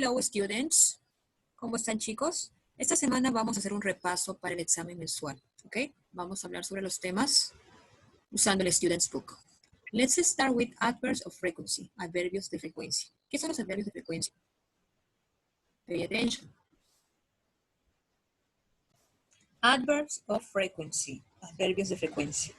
Hello, students. ¿Cómo están, chicos? Esta semana vamos a hacer un repaso para el examen mensual, ¿ok? Vamos a hablar sobre los temas usando el Student's Book. Let's start with adverbs of frequency, adverbios de frecuencia. ¿Qué son los adverbios de frecuencia? Pay attention. Adverbs of frequency, adverbios de frecuencia.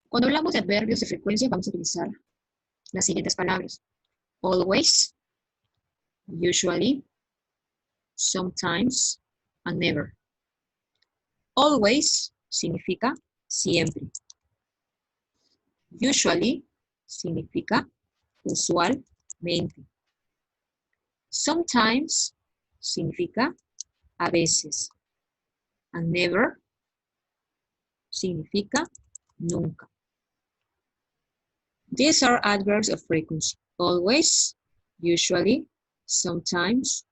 Cuando hablamos de adverbios de frecuencia, vamos a utilizar las siguientes palabras. Always, usually, sometimes, and never. Always significa siempre. Usually significa usualmente. Sometimes significa a veces. And never significa nunca. These are adverbs of frequency. Always, usually, sometimes,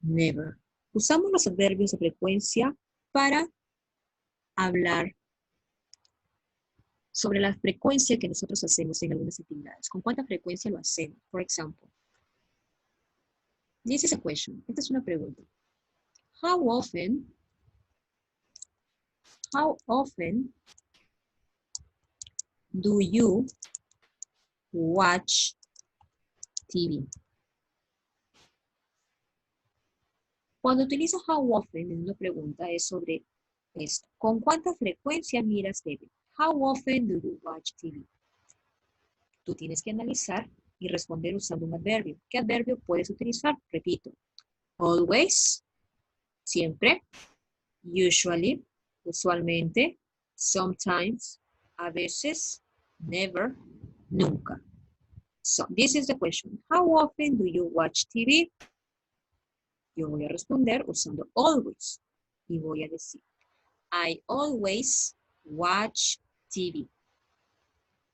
never. Usamos los adverbios de frecuencia para hablar sobre la frecuencia que nosotros hacemos en algunas actividades. ¿Con cuánta frecuencia lo hacemos? For example, this is a question. Esta es una pregunta. How often do you watch TV? Cuando utilizo how often en una pregunta es sobre esto. ¿Con cuánta frecuencia miras TV? How often do you watch TV? Tú tienes que analizar y responder usando un adverbio. ¿Qué adverbio puedes utilizar? Repito. Always, siempre. Usually, usualmente. Sometimes, a veces. Never, nunca. So, this is the question. How often do you watch TV? Yo voy a responder usando always. Y voy a decir, I always watch TV.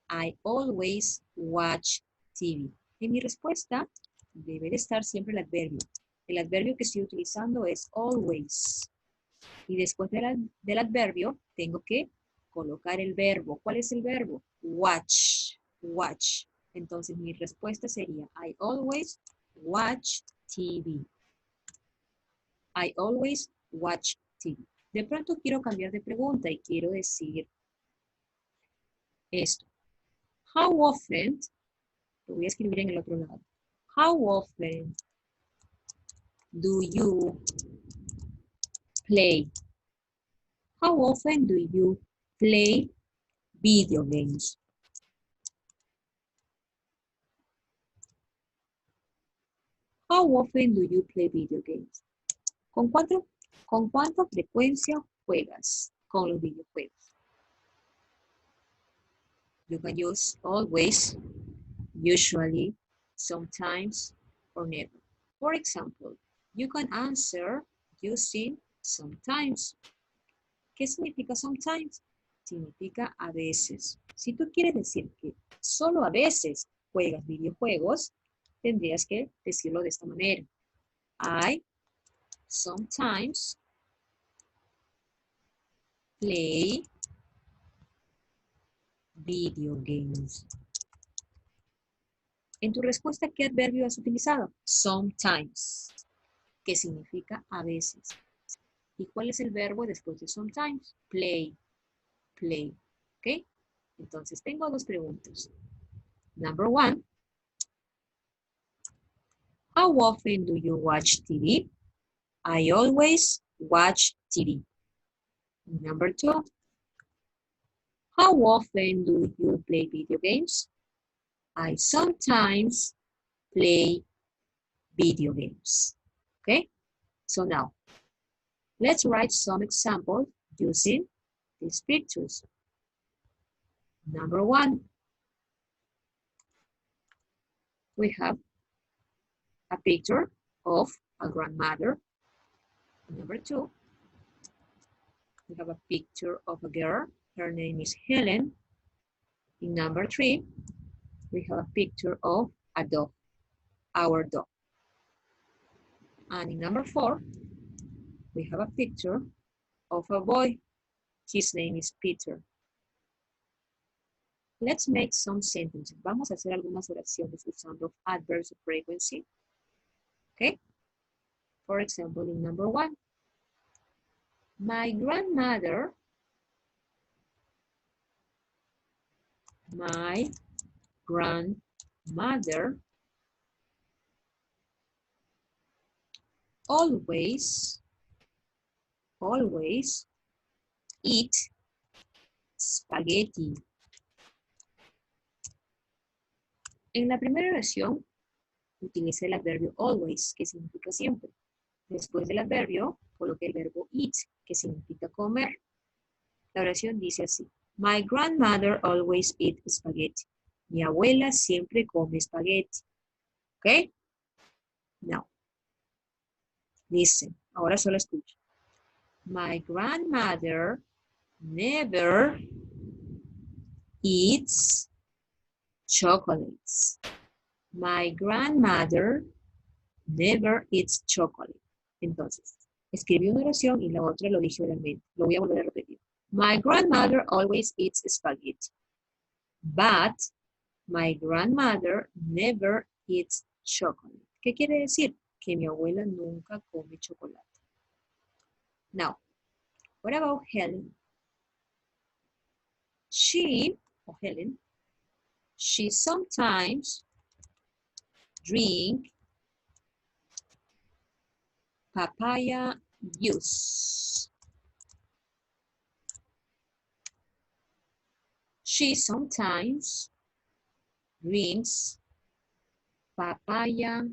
I always watch TV. En mi respuesta debe de estar siempre el adverbio. El adverbio que estoy utilizando es always. Y después del adverbio tengo que colocar el verbo. ¿Cuál es el verbo? Watch. Watch. Entonces mi respuesta sería I always watch TV. I always watch TV. De pronto quiero cambiar de pregunta y quiero decir esto. How often, lo voy a escribir en el otro lado. How often do you play? How often do you play video games? How often do you play video games? ¿Con cuánta frecuencia juegas con los videojuegos? You can use always, usually, sometimes, or never. For example, you can answer using sometimes. ¿Qué significa sometimes? Significa a veces. Si tú quieres decir que solo a veces juegas videojuegos, tendrías que decirlo de esta manera. I sometimes play video games. En tu respuesta, ¿qué adverbio has utilizado? Sometimes, que significa a veces. ¿Y cuál es el verbo después de sometimes? Play. Play. ¿Ok? Entonces, tengo dos preguntas. Number one. How often do you watch TV? I always watch TV. Number two. How often do you play video games? I sometimes play video games. Okay? So now, let's write some examples using these pictures. Number one, we have a picture of a grandmother. Number two, we have a picture of a girl. Her name is Helen. In number three, we have a picture of a dog, our dog. And in number four, we have a picture of a boy. His name is Peter. Let's make some sentences. Vamos a hacer algunas oraciones usando adverbs of frequency. Okay? For example, in number 1, my grandmother always eat spaghetti. En la primera oración, utilice el adverbio always, que significa siempre. Después del adverbio, coloque el verbo eat, que significa comer. La oración dice así: My grandmother always eat spaghetti. Mi abuela siempre come espagueti. ¿Ok? Now, listen. Ahora solo escucha. My grandmother never eats chocolates. My grandmother never eats chocolate. Entonces, escribí una oración y la otra lo dije oralmente. Lo voy a volver a repetir. My grandmother always eats spaghetti. But my grandmother never eats chocolate. ¿Qué quiere decir? Que mi abuela nunca come chocolate. Now, what about Helen? Helen, she sometimes drink papaya juice. She sometimes drinks papaya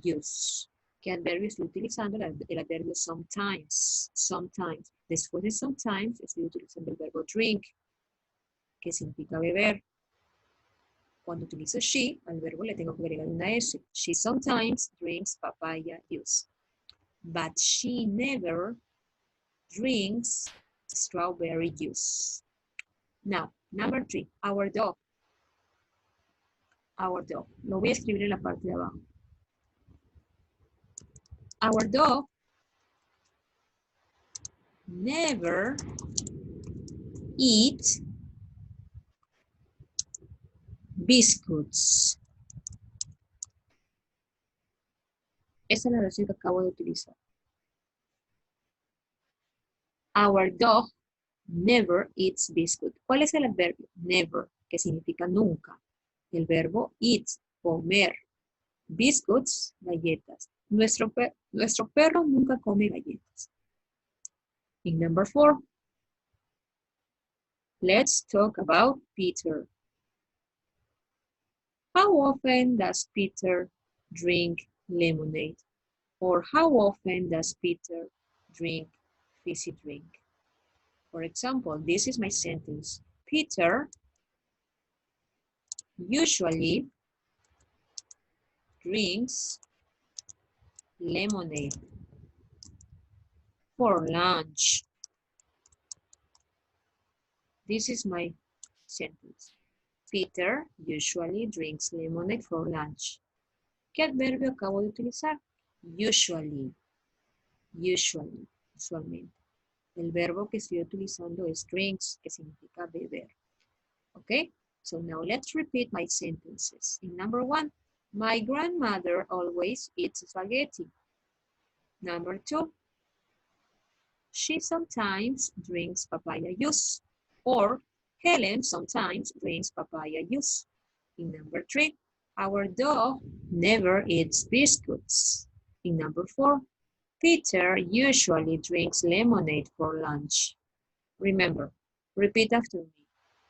juice. ¿Qué adverbio estoy utilizando? El adverbio sometimes. Sometimes. Después de sometimes estoy utilizando el verbo drink, que significa beber. Cuando utilizo she, al verbo le tengo que agregar una S. She sometimes drinks papaya juice. But she never drinks strawberry juice. Now, number 3, our dog. Our dog. Lo voy a escribir en la parte de abajo. Our dog never eat biscuits. Esa es la oración que acabo de utilizar. Our dog never eats biscuits. ¿Cuál es el adverbio? Never, que significa nunca. El verbo eat, comer. Biscuits, galletas. Nuestro perro nunca come galletas. In number 4, let's talk about Peter. How often does Peter drink lemonade? Or how often does Peter drink fizzy drink? For example, this is my sentence. Peter usually drinks lemonade for lunch. This is my sentence. Peter usually drinks lemonade for lunch. ¿Qué adverbio acabo de utilizar? Usually. Usually. Usualmente. El verbo que estoy utilizando es drinks, que significa beber. Okay? So now let's repeat my sentences. In number 1, my grandmother always eats spaghetti. Number 2, she sometimes drinks papaya juice. Or Helen sometimes drinks papaya juice. In number 3, our dog never eats biscuits. In number 4, Peter usually drinks lemonade for lunch. Remember, repeat after me.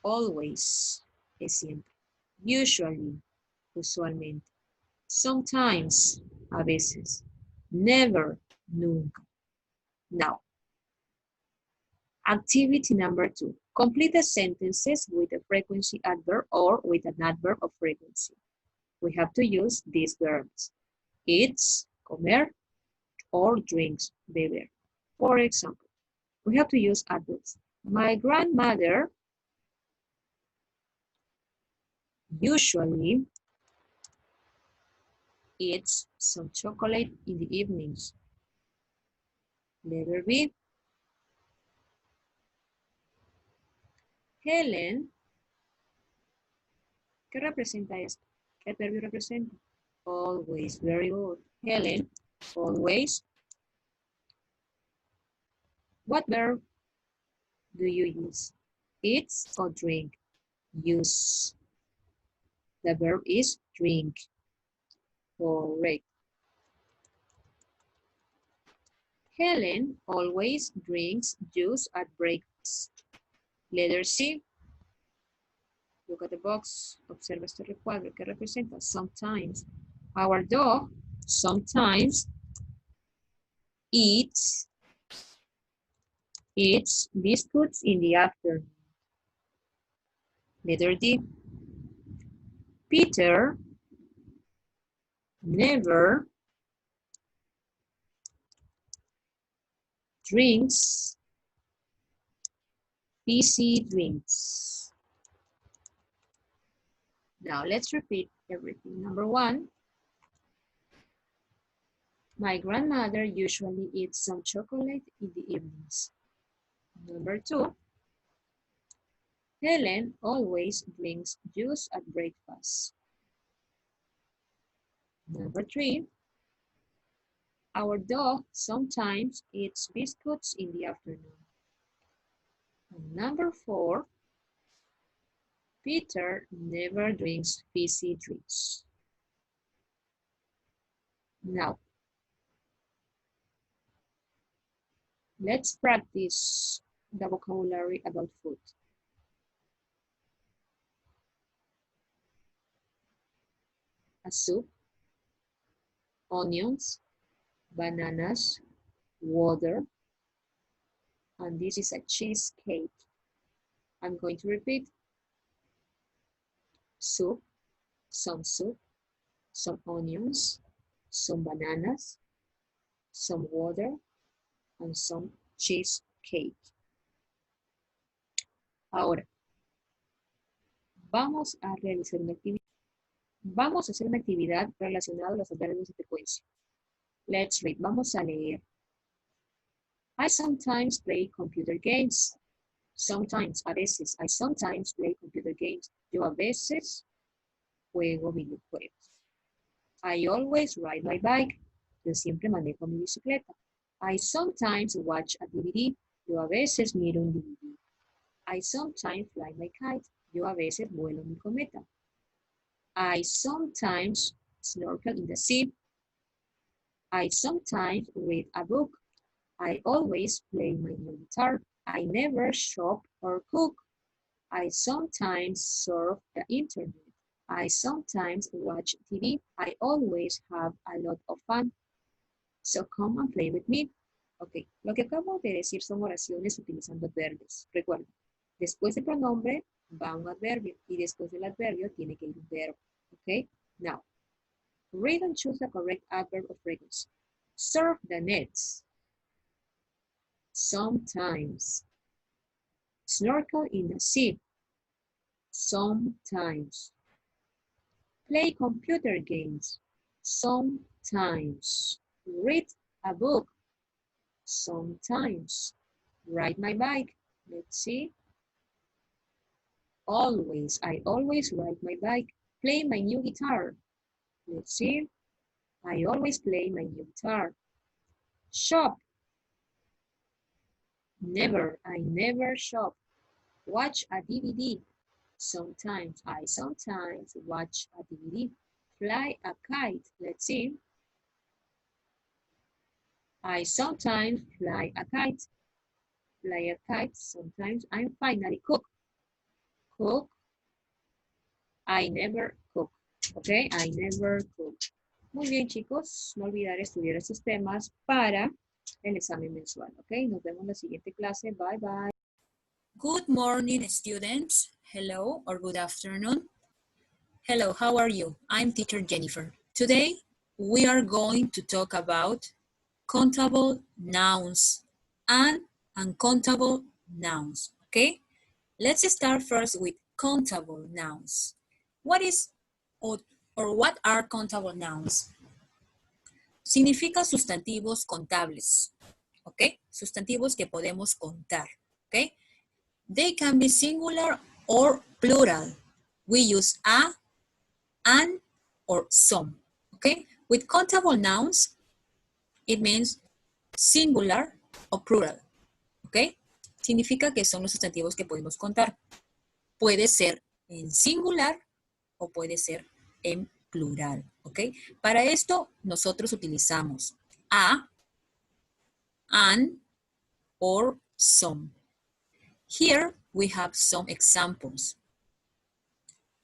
Always, es siempre. Usually, usualmente. Sometimes, a veces. Never, nunca. Now, activity number 2. Complete the sentences with a frequency adverb or with an adverb of frequency. We have to use these verbs. Eats, comer, or drinks, beber. For example, we have to use adverbs. My grandmother usually eats some chocolate in the evenings. Letter B. Helen, ¿qué representa esto? ¿Qué adverbio representa? Always, very good. Helen always. What verb do you use? Eats or drink? Use. The verb is drink. Correct. Helen always drinks juice at breakfast. Letter C. Look at the box. Observa este recuadro que representa sometimes. Our dog sometimes eats biscuits in the afternoon. Letter D. Peter never drinks fizzy drinks. Now let's repeat everything. Number 1. My grandmother usually eats some chocolate in the evenings. Number 2. Helen always drinks juice at breakfast. Number 3. Our dog sometimes eats biscuits in the afternoon. And number 4. Peter never drinks fizzy drinks. Now, let's practice the vocabulary about food. A soup, onions, bananas, water, and this is a cheesecake. I'm going to repeat. Soup, some onions, some bananas, some water, and some cheesecake. Ahora, vamos a realizar una actividad. Vamos a hacer una actividad relacionada a los adverbios de frecuencia. Let's read. Vamos a leer. I sometimes play computer games. Sometimes, a veces. I sometimes play computer games. Yo a veces juego videojuegos. I always ride my bike. Yo siempre manejo mi bicicleta. I sometimes watch a DVD. Yo a veces miro un DVD. I sometimes fly my kite. Yo a veces vuelo mi cometa. I sometimes snorkel in the sea. I sometimes read a book. I always play my new guitar. I never shop or cook. I sometimes surf the internet. I sometimes watch TV. I always have a lot of fun. So come and play with me. Ok, lo que acabo de decir son oraciones utilizando adverbios. Recuerda, después del pronombre va un adverbio y después del adverbio tiene que ir un verbo. Ok, now, read and choose the correct adverb of frequency. Surf the nets. Sometimes. Snorkel in the sea. Sometimes. Play computer games. Sometimes. Read a book. Sometimes. Ride my bike. Let's see. Always. I always ride my bike. Play my new guitar. Let's see. I always play my new guitar. Shop. Never. I never shop. Watch a DVD. Sometimes. I sometimes watch a DVD. Fly a kite. Let's see. I sometimes fly a kite. Fly a kite. Sometimes. I finally cook. Cook. I never cook. Okay, I never cook. Muy bien, chicos. No olvidar estudiar estos temas para el examen mensual. Ok, nos vemos en la siguiente clase. Bye, bye. Good morning, students. Hello or good afternoon. Hello, how are you? I'm teacher Jennifer. Today, we are going to talk about countable nouns and uncountable nouns, okay? Let's start first with countable nouns. What is or what are countable nouns? Significa sustantivos contables, ¿ok? Sustantivos que podemos contar, ¿ok? They can be singular or plural. We use a, an, or some, ¿ok? With countable nouns, it means singular o plural, ¿ok? Significa que son los sustantivos que podemos contar. Puede ser en singular o puede ser en plural, ¿ok? Para esto, nosotros utilizamos a, an, or some. Here, we have some examples.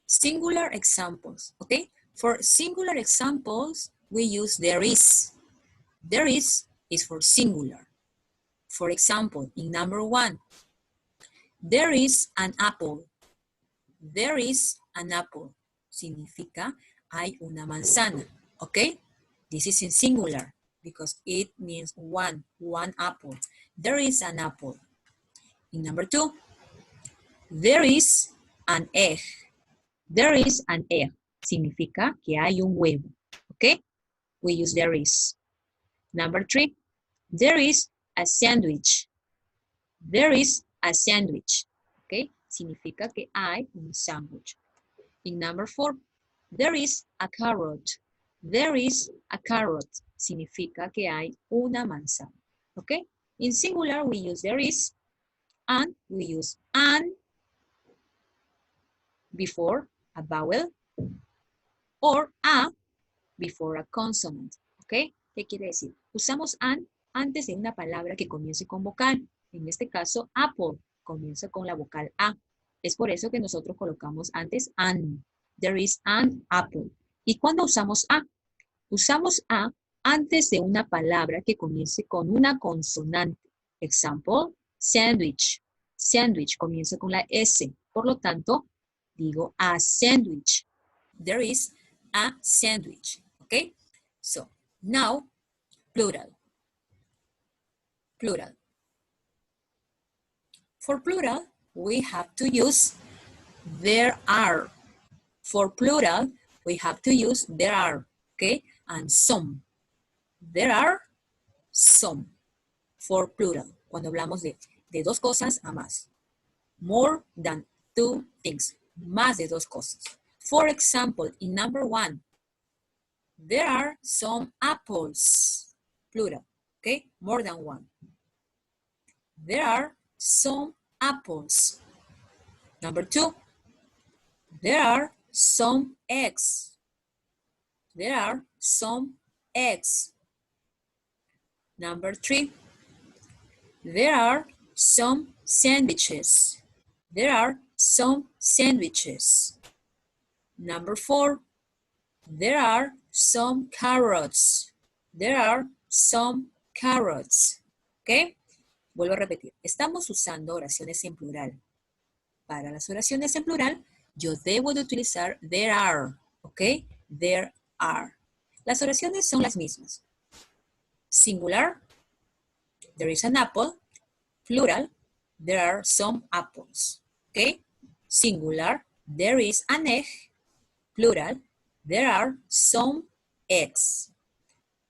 Singular examples, okay? For singular examples, we use there is. There is for singular. For example, in number 1, there is an apple. There is an apple. Significa hay una manzana, okay? This is in singular because it means one apple. There is an apple. In number 2, there is an egg. There is an egg. Significa que hay un huevo. Okay? We use there is. Number 3, there is a sandwich. There is a sandwich. Okay? Significa que hay un sándwich. In number 4, there is a carrot. There is a carrot. Significa que hay una manzana. Okay? In singular, we use there is, and we use an before a vowel, or a before a consonant, ¿ok? ¿Qué quiere decir? Usamos an antes de una palabra que comience con vocal. En este caso, apple comienza con la vocal a. Es por eso que nosotros colocamos antes an. There is an apple. ¿Y cuándo usamos a? Usamos a antes de una palabra que comience con una consonante. Example, sandwich. Sandwich comienza con la S. Por lo tanto, digo a sandwich. There is a sandwich. Okay? So, now, plural. Plural. For plural, we have to use there are. For plural, we have to use there are. Okay? And some. There are some. For plural. Cuando hablamos de dos cosas a más. More than two things. Más de dos cosas. For example, in number 1, there are some apples. Plural. Okay? More than one. There are some apples. Number 2, there are some eggs. There are some eggs. Number 3, there are some sandwiches. There are some sandwiches. Number 4, there are some carrots. There are some carrots. ¿Ok? Vuelvo a repetir. Estamos usando oraciones en plural. Para las oraciones en plural, yo debo de utilizar there are. ¿Ok? There are. Las oraciones son las mismas. Singular, there is an apple. Plural, there are some apples. ¿Ok? Singular, there is an egg. Plural, there are some eggs.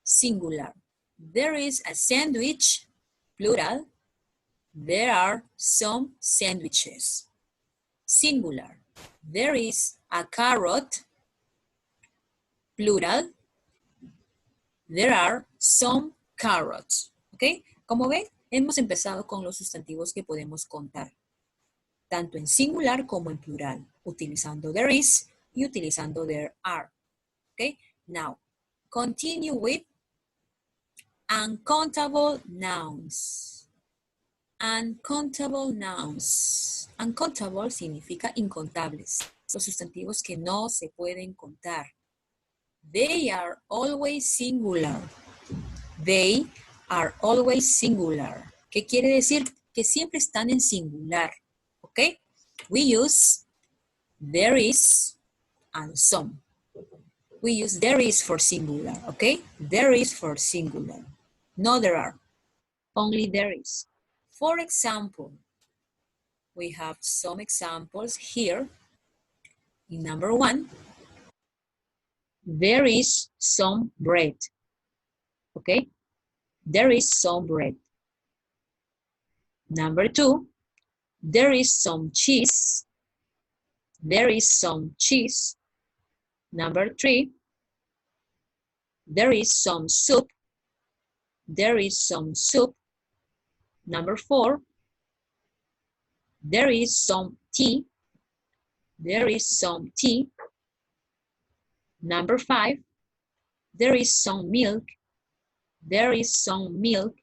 Singular, there is a sandwich. Plural, there are some sandwiches. Singular, there is a carrot. Plural, there are some carrots. ¿Ok? Como ven, hemos empezado con los sustantivos que podemos contar, tanto en singular como en plural, utilizando there is y utilizando there are. Okay? Now, continue with uncountable nouns. Uncountable nouns. Uncountable significa incontables. Los sustantivos que no se pueden contar. They are always singular. They are always singular. ¿Qué quiere decir? Que siempre están en singular. ¿Ok? We use there is and some. We use there is for singular, okay? There is for singular. No there are. Only there is. For example, we have some examples here. In number 1, there is some bread. Okay? There is some bread. Number 2, there is some cheese. There is some cheese. Number 3, There is some soup. There is some soup. Number 4, there is some tea. There is some tea. Number 5, there is some milk. There is some milk.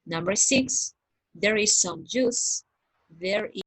Number 6, there is some juice. There